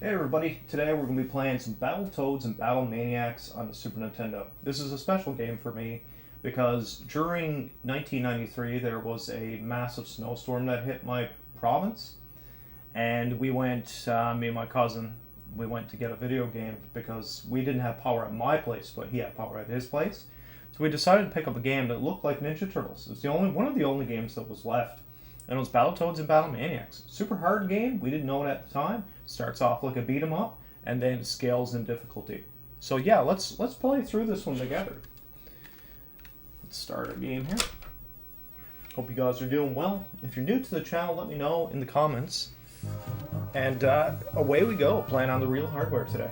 Hey everybody, today we're going to be playing some Battletoads and Battlemaniacs on the Super Nintendo. This is a special game for me because during 1993 there was a massive snowstorm that hit my province, and we went, me and my cousin, we went to get a video game because we didn't have power at my place, but he had power at his place. So we decided to pick up a game that looked like Ninja Turtles. It was one of the only games that was left. And it was Battletoads and Battlemaniacs. Super hard game, we didn't know it at the time. Starts off like a beat 'em up, and then scales in difficulty. So yeah, let's play through this one together. Let's start our game here. Hope you guys are doing well. If you're new to the channel, let me know in the comments. And away we go, playing on the real hardware today.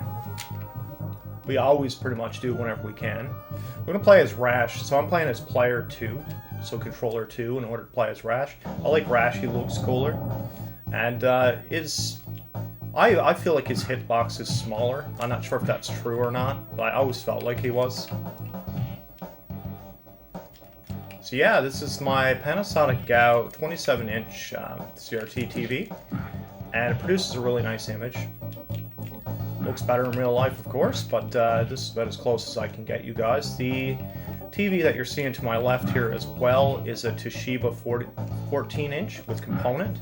We always pretty much do whenever we can. We're gonna play as Rash, so I'm playing as player 2. So controller 2 in order to play as Rash. I like Rash, he looks cooler. And I feel like his hitbox is smaller. I'm not sure if that's true or not, but I always felt like he was. So yeah, this is my Panasonic GAO 27-inch CRT TV. And it produces a really nice image. Looks better in real life, of course, but this is about as close as I can get you guys. The TV that you're seeing to my left here as well is a Toshiba 14-inch with component,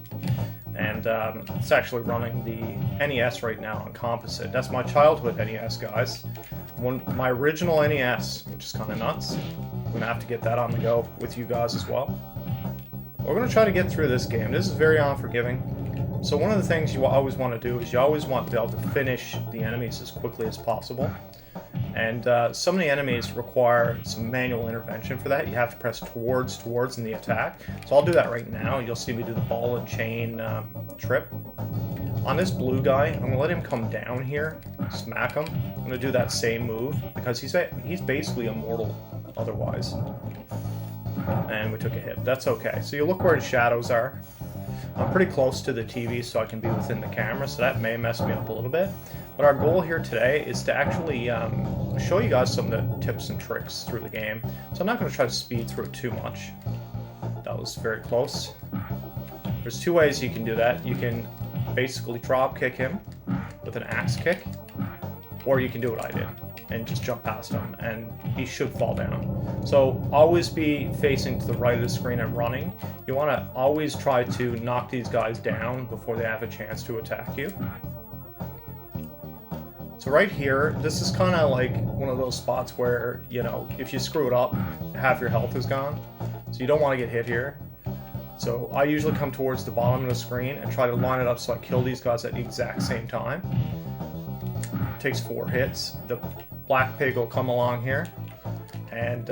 and it's actually running the NES right now on composite. That's my childhood NES, guys. My original NES, which is kind of nuts. I'm going to have to get that on the go with you guys as well. We're going to try to get through this game. This is very unforgiving. So one of the things you always want to do is you always want to be able to finish the enemies as quickly as possible. And some of the enemies require some manual intervention for that. You have to press towards in the attack. So I'll do that right now. You'll see me do the ball and chain trip. On this blue guy, I'm going to let him come down here, smack him. I'm going to do that same move because he's basically immortal otherwise. And we took a hit. That's okay. So you look where his shadows are. I'm pretty close to the TV so I can be within the camera, so that may mess me up a little bit. But our goal here today is to actually show you guys some of the tips and tricks through the game. So I'm not going to try to speed through it too much. That was very close. There's two ways you can do that. You can basically drop kick him with an axe kick, or you can do what I did and just jump past him, and he should fall down. So always be facing to the right of the screen and running. You want to always try to knock these guys down before they have a chance to attack you. So right here, this is kind of like one of those spots where, you know, if you screw it up, half your health is gone. So you don't want to get hit here. So I usually come towards the bottom of the screen and try to line it up so I kill these guys at the exact same time. It takes 4 hits. The black pig will come along here, and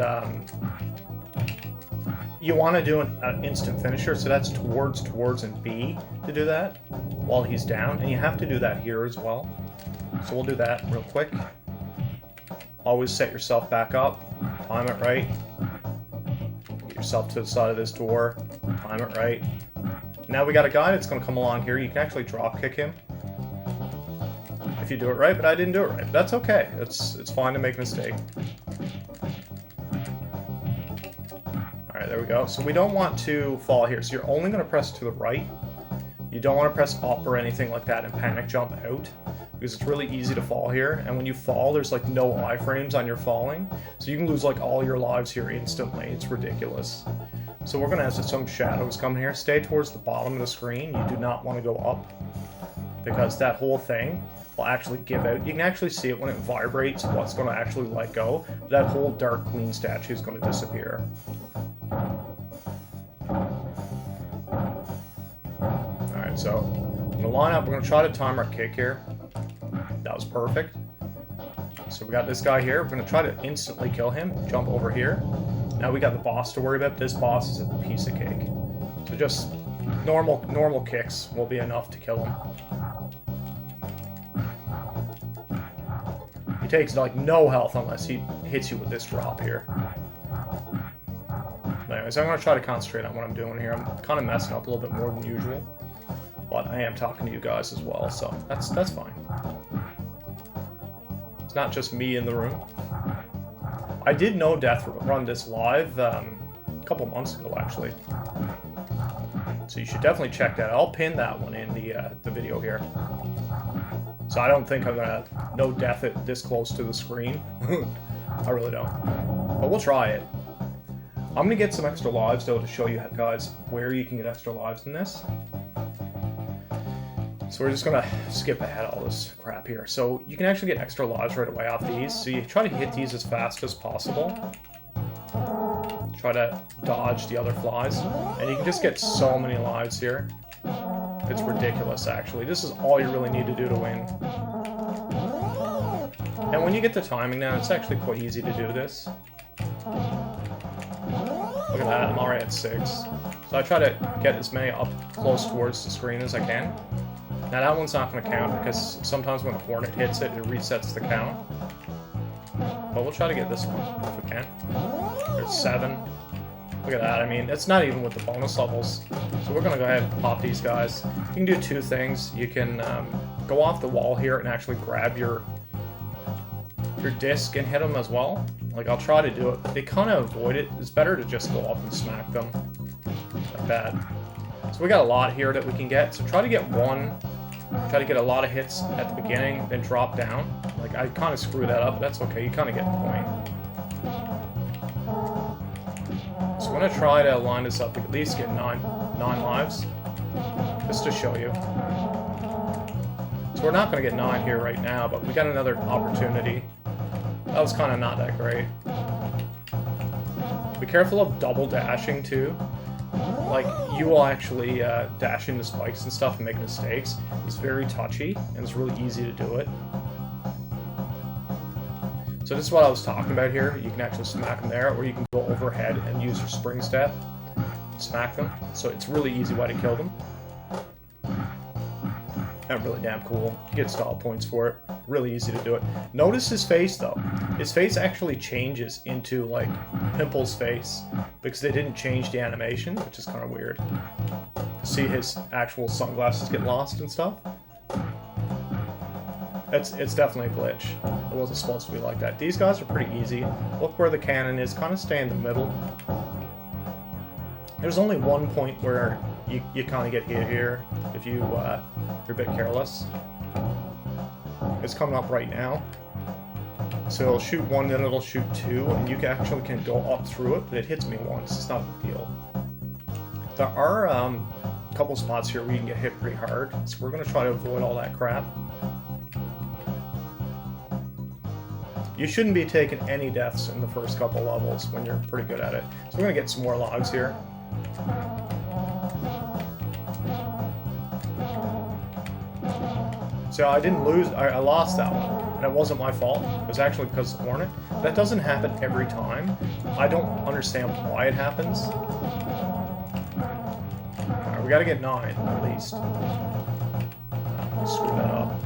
you want to do an instant finisher, so that's towards and B to do that while he's down, and you have to do that here as well. So we'll do that real quick. Always set yourself back up, time it right, get yourself to the side of this door, time it right. Now we got a guy that's going to come along here. You can actually drop kick him if you do it right, but I didn't do it right. That's okay. It's fine to make a mistake. Alright, there we go. So we don't want to fall here. So you're only going to press to the right. You don't want to press up or anything like that and panic jump out, because it's really easy to fall here. And when you fall, there's like no iframes on your falling. So you can lose like all your lives here instantly. It's ridiculous. So we're going to have some shadows come here. Stay towards the bottom of the screen. You do not want to go up, because that whole thing will actually give out. You can actually see it when it vibrates, what's going to actually let go. That whole Dark Queen statue is going to disappear. Alright, so I'm going to line up. We're going to try to time our kick here. That was perfect. So we got this guy here. We're going to try to instantly kill him. Jump over here. Now we got the boss to worry about. This boss is a piece of cake. So just normal kicks will be enough to kill him. He takes like no health unless he hits you with this drop here. But anyways, I'm going to try to concentrate on what I'm doing here. I'm kind of messing up a little bit more than usual, but I am talking to you guys as well, so that's fine. It's not just me in the room. I did No Death run this live a couple months ago, actually. So you should definitely check that. I'll pin that one in the video here. So I don't think I'm gonna no death it this close to the screen. I really don't. But we'll try it. I'm gonna get some extra lives though to show you guys where you can get extra lives in this. So we're just gonna skip ahead all this crap here. So you can actually get extra lives right away off these. So you try to hit these as fast as possible. Try to dodge the other flies. And you can just get so many lives here. It's ridiculous, actually. This is all you really need to do to win. And when you get the timing now, it's actually quite easy to do this. Look at that, I'm already at 6. So I try to get as many up close towards the screen as I can. Now that one's not going to count because sometimes when the Hornet hits it, it resets the count. But we'll try to get this one if we can. There's 7. Look at that, I mean, it's not even with the bonus levels. So we're going to go ahead and pop these guys. You can do 2 things. You can go off the wall here and actually grab your disc and hit them as well. Like, I'll try to do it, but they kind of avoid it. It's better to just go up and smack them like that. So we got a lot here that we can get. So try to get one. Try to get a lot of hits at the beginning, then drop down. Like, I kind of screw that up, but that's okay. You kind of get the point. So I'm going to try to line this up to at least get 9 lives. Just to show you. So we're not going to get 9 here right now, but we got another opportunity. That was kind of not that great. Be careful of double dashing too. Like, you will actually dash into spikes and stuff and make mistakes. It's very touchy, and it's really easy to do it. So this is what I was talking about here. You can actually smack them there, or you can go overhead and use your spring step. Smack them. So it's a really easy way to kill them. And really damn cool. You get stall points for it. Really easy to do it. Notice his face though. His face actually changes into like Pimple's face because they didn't change the animation, which is kind of weird. See his actual sunglasses get lost and stuff. It's definitely a glitch. It wasn't supposed to be like that. These guys are pretty easy. Look where the cannon is. Kind of stay in the middle. There's only one point where you kind of get hit here if you're a bit careless. It's coming up right now. So it'll shoot 1, then it'll shoot 2, and you actually can go up through it, but it hits me once. It's not a big deal. There are a couple spots here where you can get hit pretty hard, so we're going to try to avoid all that crap. You shouldn't be taking any deaths in the first couple levels when you're pretty good at it. So we're going to get some more logs here. So I didn't lose, I lost that one, and it wasn't my fault. It was actually because of the Hornet. That doesn't happen every time. I don't understand why it happens. Alright, we gotta get 9, at least. Screw that up.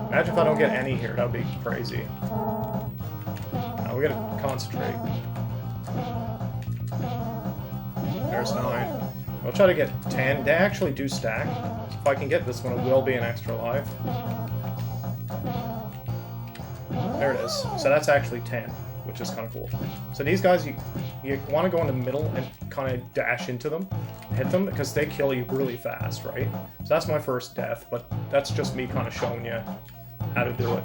Imagine if I don't get any here, that would be crazy. We gotta concentrate. There's 9. I'll try to get 10. They actually do stack. If I can get this one, it will be an extra life. There it is. So that's actually 10, which is kind of cool. So these guys, you want to go in the middle and kind of dash into them, hit them, because they kill you really fast, right? So that's my first death, but that's just me kind of showing you how to do it.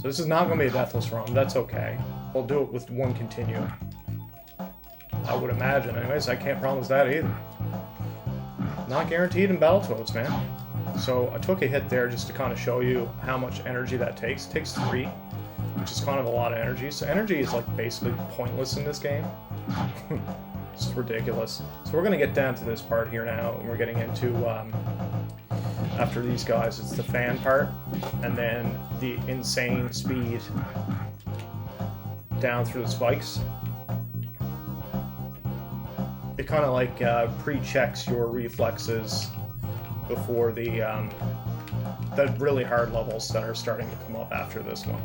So this is not going to be a deathless run. That's okay. We'll do it with 1 continue. I would imagine. Anyways, I can't promise that either. Not guaranteed in Battletoads, man. So I took a hit there just to kind of show you how much energy that takes. It takes 3, which is kind of a lot of energy. So energy is like basically pointless in this game. It's ridiculous. So we're going to get down to this part here now, and we're getting into, after these guys, it's the fan part, and then the insane speed down through the spikes. It kind of like pre-checks your reflexes before the really hard levels that are starting to come up after this one.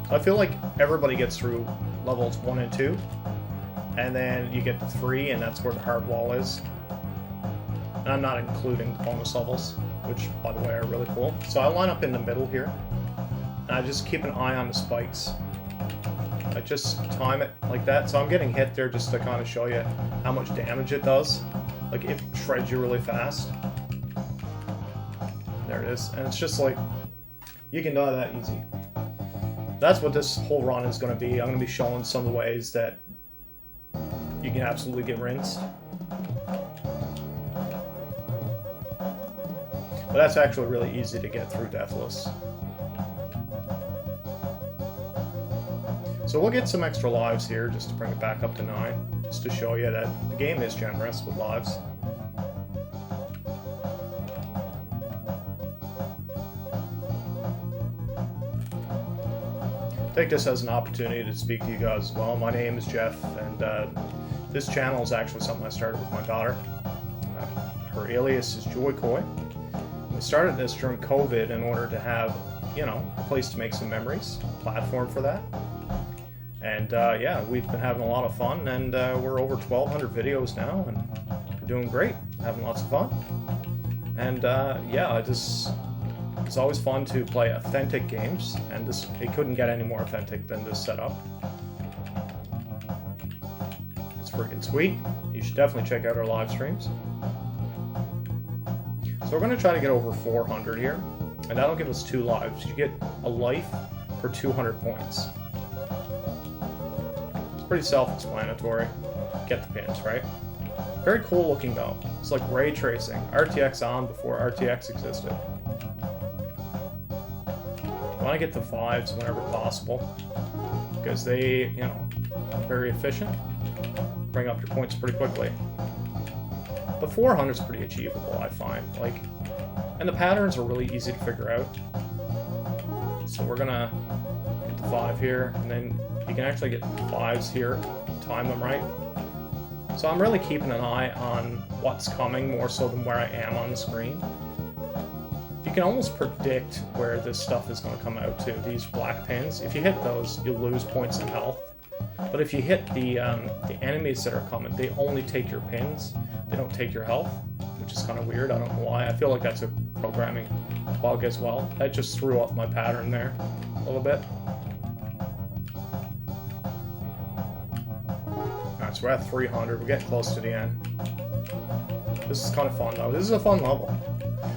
So I feel like everybody gets through levels 1 and 2, and then you get to 3, and that's where the hard wall is. And I'm not including the bonus levels, which, by the way, are really cool. So I line up in the middle here, and I just keep an eye on the spikes. I just time it like that. So I'm getting hit there just to kind of show you how much damage it does. Like, it shreds you really fast. There it is. And it's just like, You can die that easy. That's what this whole run is going to be. I'm going to be showing some of the ways that you can absolutely get rinsed. But that's actually really easy to get through Deathless. So we'll get some extra lives here just to bring it back up to 9, just to show you that the game is generous with lives. Take this as an opportunity to speak to you guys as well. My name is Jeff, and this channel is actually something I started with my daughter. Her alias is Joy Koi. We started this during COVID in order to have, you know, a place to make some memories, a platform for that. And yeah, we've been having a lot of fun, and we're over 1,200 videos now, and we're doing great, having lots of fun. And yeah, it's always fun to play authentic games, and it couldn't get any more authentic than this setup. It's freaking sweet. You should definitely check out our live streams. So we're going to try to get over 400 here, and that'll give us 2 lives. You get a life for 200 points. It's pretty self-explanatory. Get the pins, right? Very cool looking though. It's like ray tracing. RTX on before RTX existed. I want to get the 5s whenever possible, because they, you know, are very efficient. Bring up your points pretty quickly. But 400 is pretty achievable, I find. Like, and the patterns are really easy to figure out. So we're gonna get the 5 here, and then you can actually get 5s here, time them right. So I'm really keeping an eye on what's coming more so than where I am on the screen. You can almost predict where this stuff is going to come out to, these black pins. If you hit those, you'll lose points in health. But if you hit the enemies that are coming, they only take your pins. They don't take your health, which is kind of weird. I don't know why. I feel like that's a programming bug as well. That just threw up my pattern there a little bit. Alright, so we're at 300. We're getting close to the end. This is kind of fun, though. This is a fun level.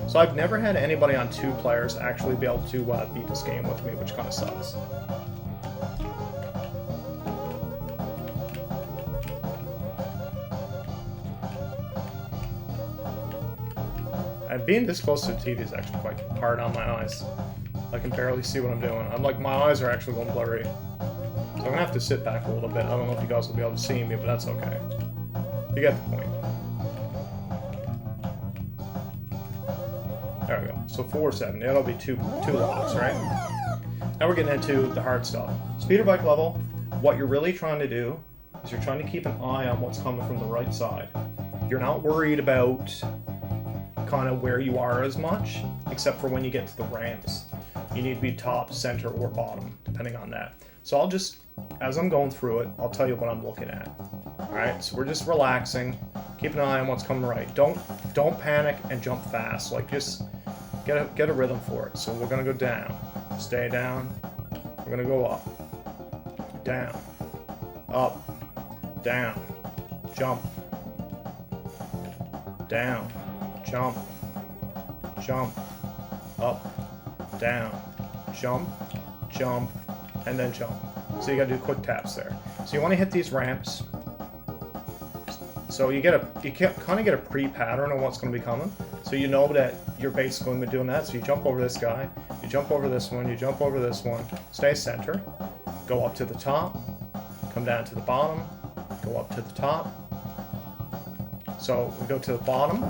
So I've never had anybody on 2 players actually be able to beat this game with me, which kind of sucks. And being this close to the TV is actually quite hard on my eyes. I can barely see what I'm doing. I'm like, my eyes are actually going blurry. So I'm going to have to sit back a little bit. I don't know if you guys will be able to see me, but that's okay. You get the point. There we go. So 470. That'll be two logs, right? Now we're getting into the hard stuff. Speeder bike level, what you're really trying to do is you're trying to keep an eye on what's coming from the right side. You're not worried about kind of where you are as much, except for when you get to the ramps. You need to be top, center, or bottom, depending on that. So I'll just, as I'm going through it, I'll tell you what I'm looking at. Alright, so we're just relaxing. Keep an eye on what's coming right. Don't panic and jump fast. Like, just get a rhythm for it. So we're gonna go down, stay down. We're gonna go up, down, up, down, jump, down, jump, jump, up, down, jump, jump, and then jump. So you gotta do quick taps there. So you want to hit these ramps. So you kind of get a pre-pattern of what's going to be coming. So you know that you're basically going to be doing that. So you jump over this guy, you jump over this one, you jump over this one, stay center, go up to the top, come down to the bottom, go up to the top. So we go to the bottom.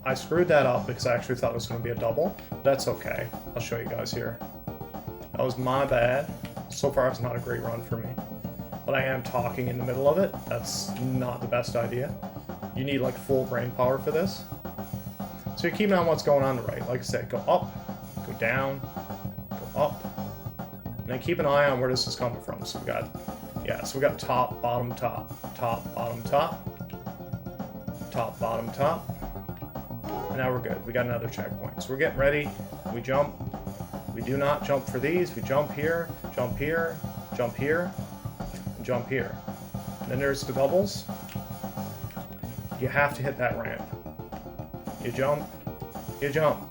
I screwed that up because I actually thought it was going to be a double. That's okay. I'll show you guys here. That was my bad. So far it's not a great run for me. But I am talking in the middle of it. That's not the best idea. You need like full brain power for this. So you're keeping on what's going on the right. Like I said, go up, go down, go up. And then keep an eye on where this is coming from. So we got top, bottom, top, top, bottom, top, top, bottom, top. And now we're good. We got another checkpoint. So we're getting ready. We jump. We do not jump for these. We jump here, jump here, jump here, and jump here. And then there's the doubles. You have to hit that ramp. You jump, you jump.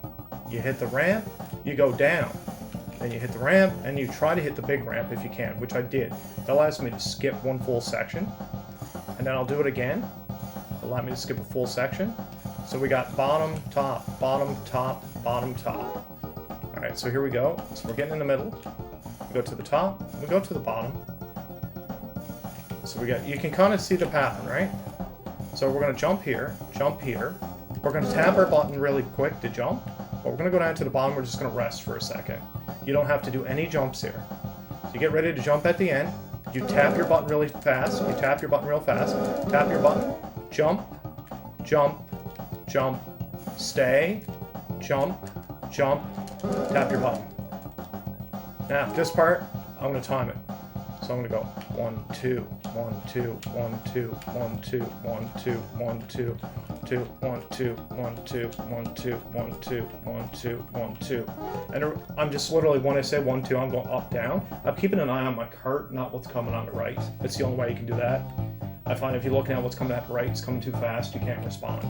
You hit the ramp, you go down. Then you hit the ramp, and you try to hit the big ramp if you can, which I did. That allows me to skip one full section. And then I'll do it again. Allow me to skip a full section. So we got bottom, top, bottom, top, bottom, top. Alright, so here we go. So we're getting in the middle. We go to the top, we go to the bottom. So we got, you can kind of see the pattern, right? So we're going to jump here. We're going to tap our button really quick to jump. But we're going to go down to the bottom, we're just going to rest for a second. You don't have to do any jumps here. So you get ready to jump at the end. You tap your button really fast. You tap your button real fast. Tap your button. Jump. Jump. Jump. Stay. Jump. Jump. Tap your button. Now, this part, I'm going to time it. So I'm going to go 1, 2, 1, 2, 1, 2, 1, 2, 1, 2, 1, 2, 2, 1, 2, 1, 2, 1, 2, 1, 2, 1, 2, 1, 2. And I'm just literally, when I say 1, 2, I'm going up, down. I'm keeping an eye on my cart, not what's coming on the right. That's the only way you can do that. I find if you're looking at what's coming at the right, it's coming too fast, you can't respond.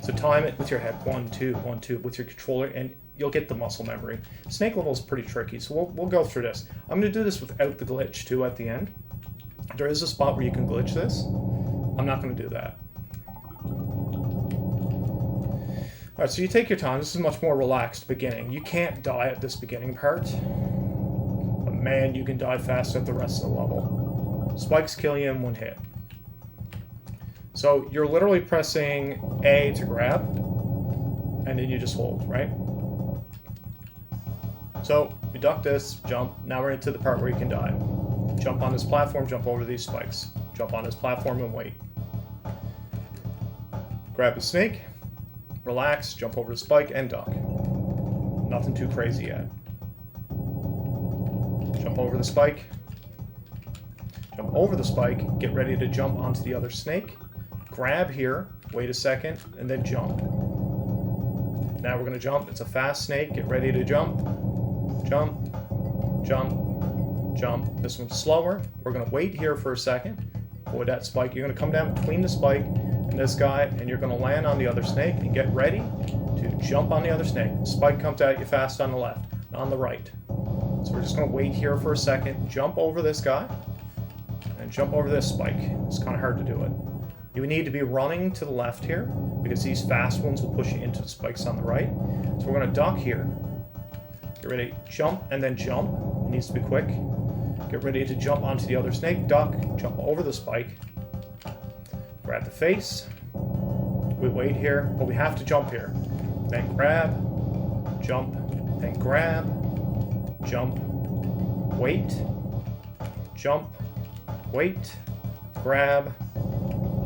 So time it with your head, 1, 2, 1, 2, with your controller, and you'll get the muscle memory. Snake level is pretty tricky, so we'll go through this. I'm going to do this without the glitch, too, at the end. There is a spot where you can glitch this. I'm not going to do that. Alright, so you take your time. This is a much more relaxed beginning. You can't die at this beginning part. But man, you can die fast at the rest of the level. Spikes kill you in one hit. So you're literally pressing A to grab, and then you just hold, right? So you duck this, jump. Now we're into the part where you can die. Jump on this platform, jump over these spikes. Jump on this platform and wait. Grab the snake, relax, jump over the spike, and duck. Nothing too crazy yet. Jump over the spike. Jump over the spike, get ready to jump onto the other snake. Grab here, wait a second, and then jump. Now we're going to jump. It's a fast snake. Get ready to jump. Jump. Jump. Jump. This one's slower. We're going to wait here for a second. Avoid that spike. You're going to come down between the spike and this guy, and you're going to land on the other snake and get ready to jump on the other snake. Spike comes at you fast on the left, not on the right. So we're just going to wait here for a second, jump over this guy, and jump over this spike. It's kind of hard to do it. You need to be running to the left here, because these fast ones will push you into the spikes on the right. So we're going to duck here. Get ready, jump, and then jump. It needs to be quick. Get ready to jump onto the other snake, duck, jump over the spike. Grab the face. We wait here, but we have to jump here. Then grab, jump, then grab, jump, wait, jump, wait, grab.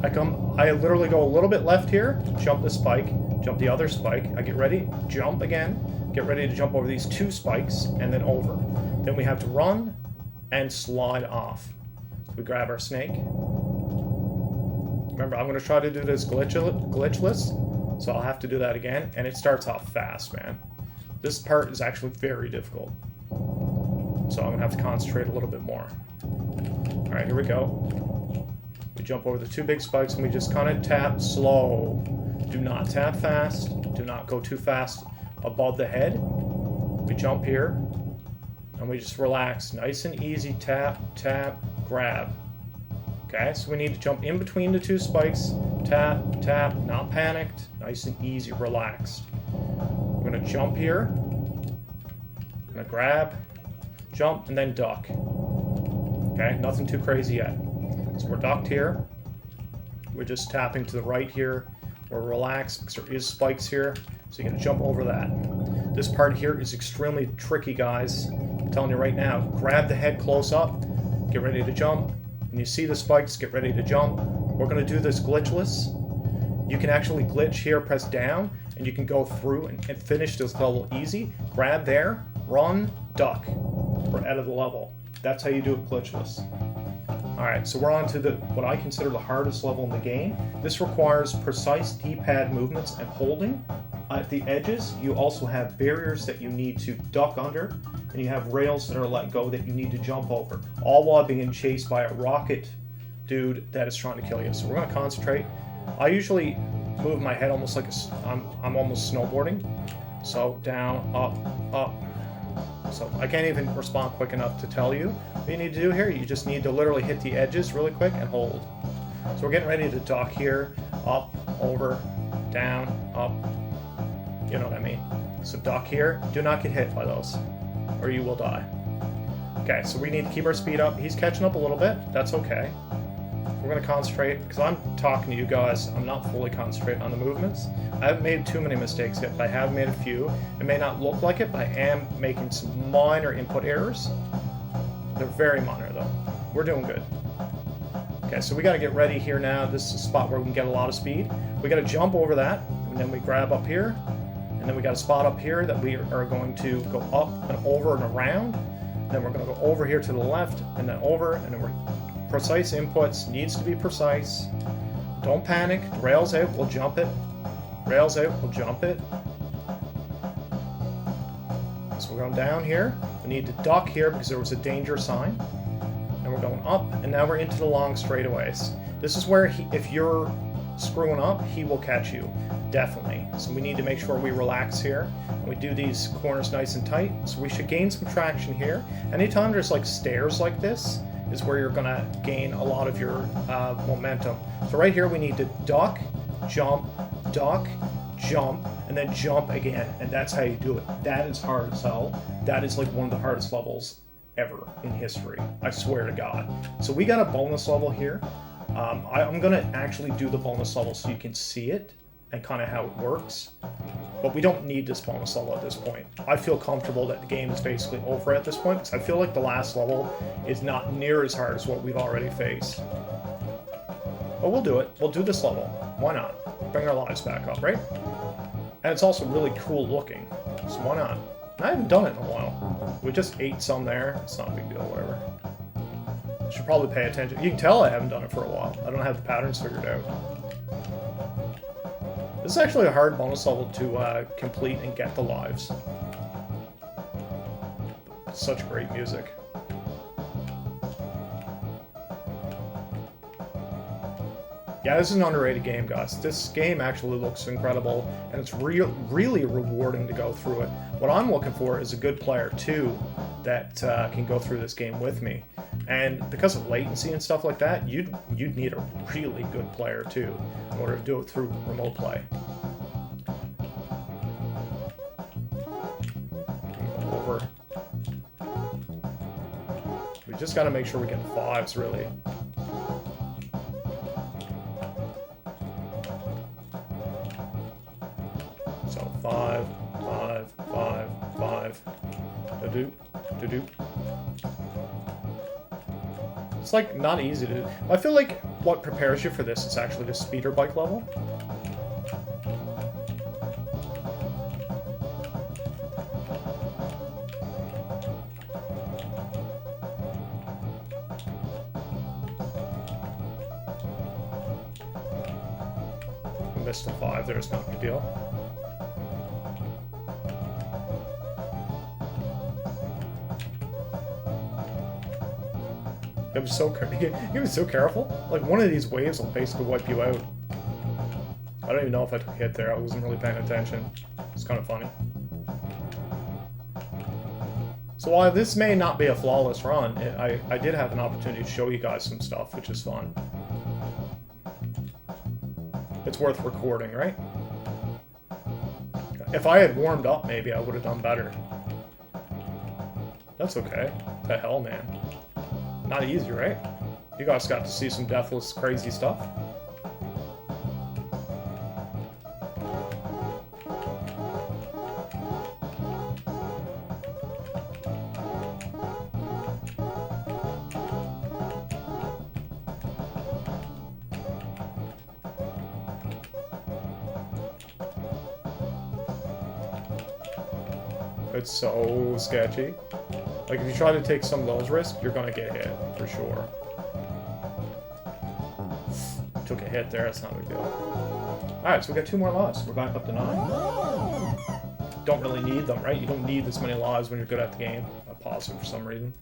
I literally go a little bit left here, jump the spike, jump the other spike. I get ready, jump again, get ready to jump over these two spikes, and then over. Then we have to run and slide off. So we grab our snake. Remember, I'm going to try to do this glitchless, so I'll have to do that again, and it starts off fast, man. This part is actually very difficult, so I'm going to have to concentrate a little bit more. Alright, here we go. We jump over the two big spikes, and we just kind of tap slow. Do not tap fast. Do not go too fast above the head. We jump here, and we just relax. Nice and easy. Tap, tap, grab. Okay, so we need to jump in between the two spikes. Tap, tap, not panicked. Nice and easy, relaxed. We're going to jump here. Going to grab, jump, and then duck. Okay, nothing too crazy yet. So we're ducked here. We're just tapping to the right here. We're relaxed because there is spikes here. So you're going to jump over that. This part here is extremely tricky, guys. I'm telling you right now. Grab the head close up. Get ready to jump. When you see the spikes, get ready to jump. We're going to do this glitchless. You can actually glitch here, press down, and you can go through and finish this level easy. Grab there, run, duck. We're out of the level. That's how you do it glitchless. Alright, so we're on to what I consider the hardest level in the game. This requires precise D-pad movements and holding. At the edges, you also have barriers that you need to duck under, and you have rails that are let go that you need to jump over, all while being chased by a rocket dude that is trying to kill you. So we're going to concentrate. I usually move my head almost like I'm almost snowboarding. So down, up, So I can't even respond quick enough to tell you what you need to do here. You just need to literally hit the edges really quick and hold. So we're getting ready to dock here. Up, over, down, up. You know what I mean. So dock here. Do not get hit by those, or you will die. Okay, so we need to keep our speed up. He's catching up a little bit. That's okay. We're going to concentrate, because I'm talking to you guys. I'm not fully concentrating on the movements. I haven't made too many mistakes yet, but I have made a few. It may not look like it, but I am making some minor input errors. They're very minor, though. We're doing good. Okay, so we got to get ready here now. This is a spot where we can get a lot of speed. We got to jump over that, and then we grab up here, and then we got a spot up here that we are going to go up and over and around. Then we're going to go over here to the left, and then over, and then we're precise inputs. Needs to be precise. Don't panic. The rail's out, we'll jump it. Rail's out, we'll jump it. So we're going down here. We need to duck here because there was a danger sign. And we're going up, and now we're into the long straightaways. This is where, if you're screwing up, he will catch you. Definitely. So we need to make sure we relax here. And we do these corners nice and tight. So we should gain some traction here. Anytime there's like stairs like this is where you're going to gain a lot of your momentum. So right here we need to duck, jump, and then jump again. And that's how you do it. That is hard as hell. That is like one of the hardest levels ever in history. I swear to God. So we got a bonus level here. I'm going to actually do the bonus level so you can see it and kind of how it works. But we don't need this bonus level at this point. I feel comfortable that the game is basically over at this point, because I feel like the last level is not near as hard as what we've already faced. But we'll do it. We'll do this level. Why not? Bring our lives back up, right? And it's also really cool looking, so why not? I haven't done it in a while. We just ate some there. It's not a big deal, whatever. I should probably pay attention. You can tell I haven't done it for a while. I don't have the patterns figured out. This is actually a hard bonus level to complete and get the lives. Such great music. Yeah, this is an underrated game, guys. This game actually looks incredible, and it's really rewarding to go through it. What I'm looking for is a good player, too, that can go through this game with me. And because of latency and stuff like that, you'd need a really good player, too, in order to do it through remote play. Over. We just got to make sure we get fives, really. So 5, 5, 5, 5. Da-doop, da-doop. It's like not easy to do. I feel like what prepares you for this is actually the speeder bike level. We missed a 5 there, it's not a big deal. You be so careful. Like, one of these waves will basically wipe you out. I don't even know if I took a hit there. I wasn't really paying attention. It's kind of funny. So while this may not be a flawless run, I did have an opportunity to show you guys some stuff, which is fun. It's worth recording, right? If I had warmed up, maybe I would have done better. That's okay. What the hell, man? Not easy, right? You guys got to see some deathless, crazy stuff. It's so sketchy. Like, if you try to take some of those risks, you're gonna get hit, for sure. Took a hit there, that's not a big deal. Alright, so we got 2 more lives. We're back up to 9. Don't really need them, right? You don't need this many lives when you're good at the game. I paused it for some reason.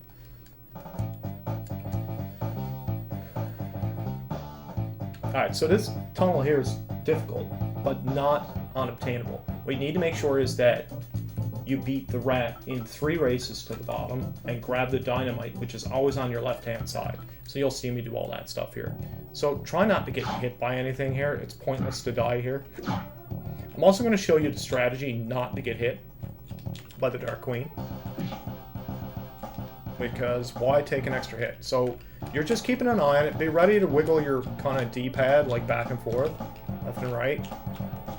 Alright, so this tunnel here is difficult, but not unobtainable. What you need to make sure is that you beat the rat in 3 races to the bottom and grab the dynamite, which is always on your left-hand side. So you'll see me do all that stuff here. So try not to get hit by anything here. It's pointless to die here. I'm also going to show you the strategy not to get hit by the Dark Queen. Because why take an extra hit? So you're just keeping an eye on it. Be ready to wiggle your kind of D-pad like back and forth, left and right.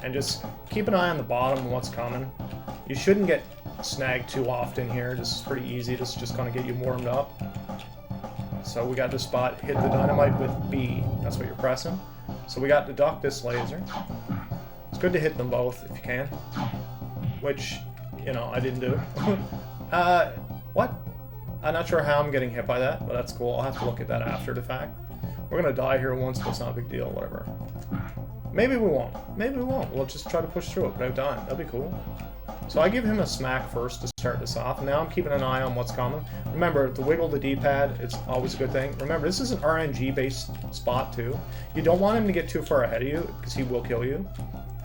And just keep an eye on the bottom and what's coming. You shouldn't get snagged too often here. This is pretty easy. This is just going to get you warmed up. So we got this spot. Hit the dynamite with B. That's what you're pressing. So we got to duck this laser. It's good to hit them both if you can. Which, you know, I didn't do. What? I'm not sure how I'm getting hit by that, but that's cool. I'll have to look at that after the fact. We're going to die here once, but it's not a big deal, whatever. Maybe we won't. Maybe we won't. We'll just try to push through it without dying. That'd be cool. So I give him a smack first to start this off. Now I'm keeping an eye on what's coming. Remember, to wiggle the D-pad, it's always a good thing. Remember, this is an RNG-based spot, too. You don't want him to get too far ahead of you, because he will kill you.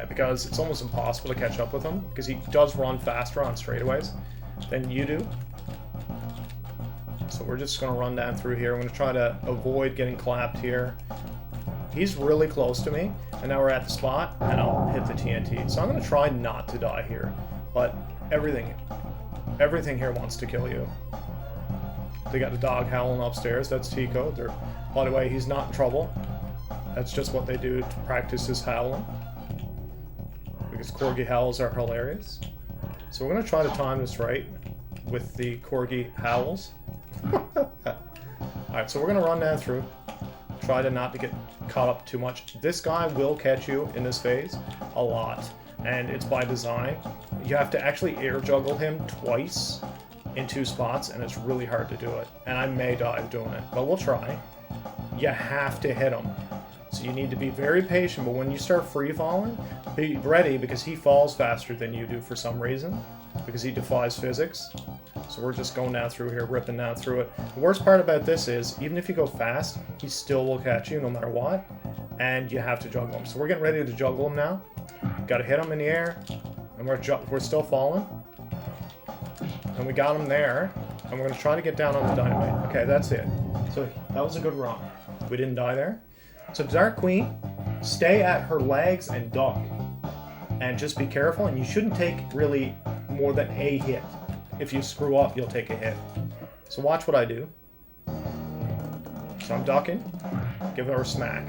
Because it's almost impossible to catch up with him, because he does run faster on straightaways than you do. So we're just going to run down through here. I'm going to try to avoid getting clapped here. He's really close to me, and now we're at the spot, and I'll hit the TNT. So I'm going to try not to die here, but everything here wants to kill you. They got a dog howling upstairs. That's Tico. By the way, he's not in trouble. That's just what they do to practice his howling, because corgi howls are hilarious. So we're going to try to time this right with the corgi howls. Alright, so we're going to run down through. Try to not to get caught up too much. This guy will catch you in this phase a lot, and it's by design. You have to actually air juggle him twice in 2 spots, and it's really hard to do it. And I may die doing it, but we'll try. You have to hit him. So you need to be very patient, but when you start free falling, be ready, because he falls faster than you do for some reason, because he defies physics. So we're just going down through here, ripping down through it. The worst part about this is, even if you go fast, he still will catch you no matter what, and you have to juggle him. So we're getting ready to juggle him now. Got to hit him in the air, and we're still falling. And we got him there, and we're going to try to get down on the dynamite. Okay, that's it. So that was a good run. We didn't die there. So Dark Queen, stay at her legs and duck. And just be careful, and you shouldn't take really more than a hit. If you screw up, you'll take a hit. So watch what I do. So I'm ducking. Give her a smack.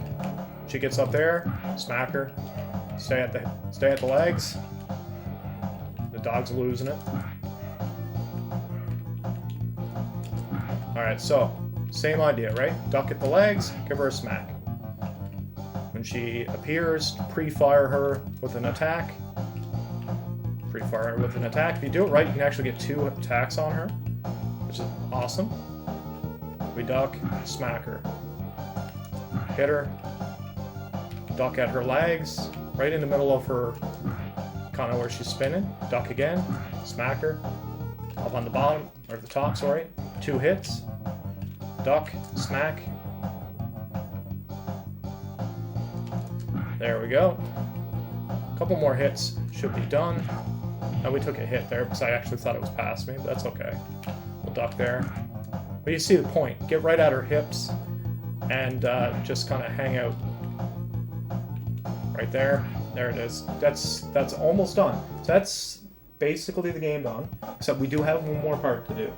She gets up there. Smack her. Stay at the legs. The dog's losing it. Alright, so same idea, right? Duck at the legs. Give her a smack. When she appears, pre-fire her with an attack. Pre-fire her with an attack. If you do it right, you can actually get 2 attacks on her, which is awesome. We duck, smack her. Hit her. Duck at her legs, right in the middle of her, kind of where she's spinning. Duck again, smack her. Up on the bottom, or the top, sorry. 2 hits. Duck, smack. There we go. A couple more hits should be done. And we took a hit there because I actually thought it was past me, but that's okay. We'll duck there. But you see the point. Get right at her hips and just kind of hang out. Right there. There it is. That's almost done. So that's basically the game done, except we do have one more part to do.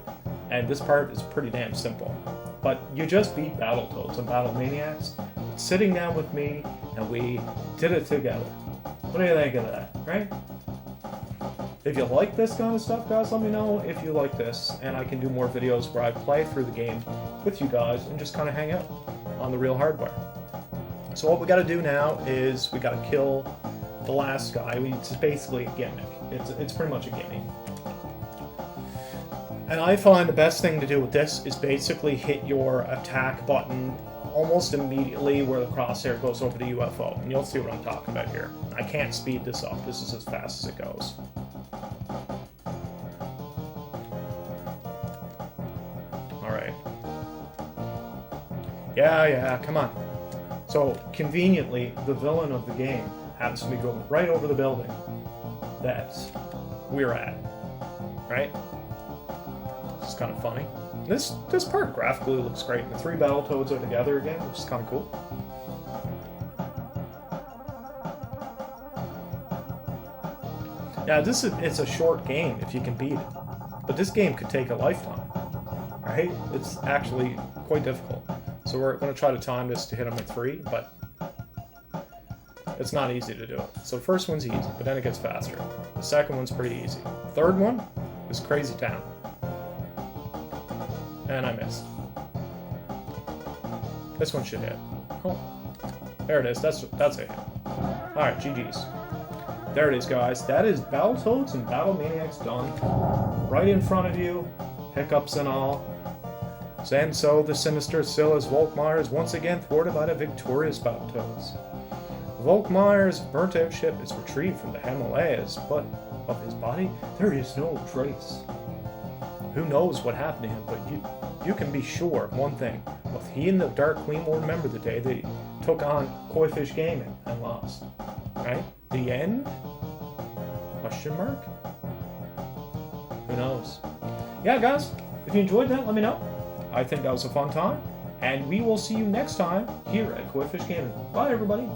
And this part is pretty damn simple. But you just beat Battletoads in Battlemaniacs, sitting down with me, and we did it together. What do you think of that, right? If you like this kind of stuff, guys, let me know if you like this, and I can do more videos where I play through the game with you guys and just kind of hang out on the real hardware. So what we got to do now is we got to kill the last guy. It's basically a gimmick. It's pretty much a gimmick. And I find the best thing to do with this is basically hit your attack button almost immediately where the crosshair goes over the UFO. And you'll see what I'm talking about here. I can't speed this up. This is as fast as it goes. Alright. Yeah, come on. So, conveniently, the villain of the game happens to be going right over the building that we're at. right? It's kind of funny. This part graphically looks great. The 3 Battletoads are together again, which is kind of cool. Yeah, it's a short game if you can beat it. But this game could take a lifetime, right? It's actually quite difficult. So we're going to try to time this to hit them at 3, but it's not easy to do it. So the first one's easy, but then it gets faster. The second one's pretty easy. The third one is Crazy Town. And I missed. This one should hit. Oh, there it is. That's a hit. Alright, GG's. There it is, guys. That is Battletoads and Battlemaniacs done. Right in front of you. Hiccups and all. And so the sinister Silas Volkmeier is once again thwarted by the victorious Battletoads. Volkmeier's burnt-out ship is retrieved from the Himalayas, but of his body, there is no trace. Who knows what happened to him, but you can be sure of one thing. Both he and the Dark Queen will remember the day they took on COIFISH Gaming and lost. Right? The end? Question mark? Who knows? Yeah, guys, if you enjoyed that, let me know. I think that was a fun time, and we will see you next time here at COIFISH Gaming. Bye, everybody.